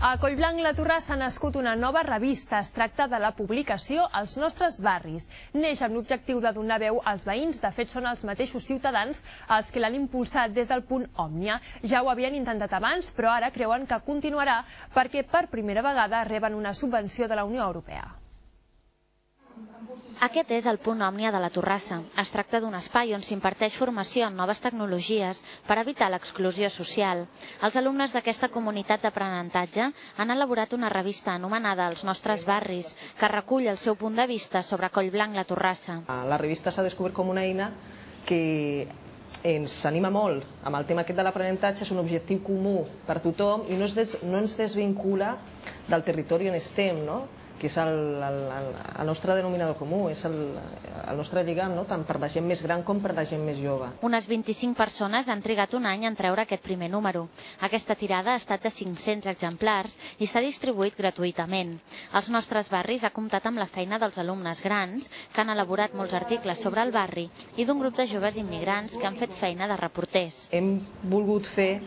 A Collblanc la Torrassa ha nascut una nova revista. Es tracta de la publicació Els nostres barris. Neix amb l'objectiu de donar veu als veïns. De fet, són els mateixos ciutadans els que l'han impulsat des del punt Òmnia. Ja ho havien intentat abans, però ara creuen que continuarà perquè per primera vegada reben una subvenció de la Unió Europea. Aquest és el punt Òmnia de la Torrassa. Es tracta d'un espai on s'imparteix formació en noves tecnologies per evitar l'exclusió social. Els alumnes d'aquesta comunitat d'aprenentatge han elaborat una revista anomenada Els nostres barris, que recull el seu punt de vista sobre Collblanc la Torrassa. La revista s'ha descobert com una eina que ens anima molt amb el tema aquest de l'aprenentatge. És un objectiu comú per tothom i no ens desvincula del territori on estem, que és el nostre denominador comú, és el nostre lligam, tant per la gent més gran com per la gent més jove. Unes 25 persones han trigat un any en treure aquest primer número. Aquesta tirada ha estat de 500 exemplars i s'ha distribuït gratuïtament. Els nostres barris ha comptat amb la feina dels alumnes grans, que han elaborat molts articles sobre el barri, i d'un grup de joves immigrants que han fet feina de reporters. Hem volgut fer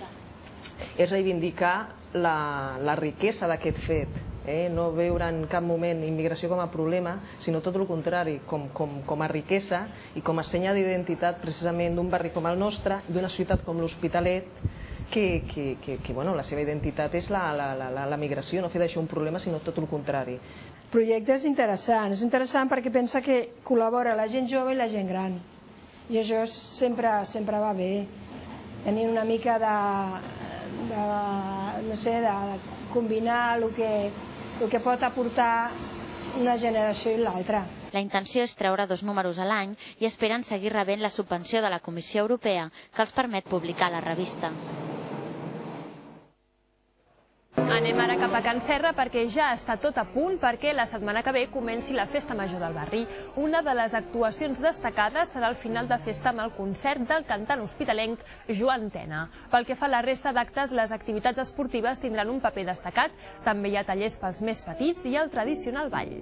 és reivindicar la riquesa d'aquest fet. No veure en cap moment immigració com a problema, sinó tot el contrari, com a riquesa i com a senya d'identitat precisament d'un barri com el nostre, d'una ciutat com l'Hospitalet, que la seva identitat és la migració, no fer d'això un problema, sinó tot el contrari. El projecte és interessant perquè pensa que col·labora la gent jove i la gent gran, i això sempre va bé, tenir una mica de combinar el que pot aportar una generació i l'altra. La intenció és treure 2 números a l'any i esperen seguir rebent la subvenció de la Comissió Europea que els permet publicar la revista. Anem ara cap a Can Serra perquè ja està tot a punt perquè la setmana que ve comenci la Festa Major del barri. Una de les actuacions destacades serà el final de festa amb el concert del cantant hospitalenc Joan Tena. Pel que fa a la resta d'actes, les activitats esportives tindran un paper destacat. També hi ha tallers pels més petits i el tradicional ball.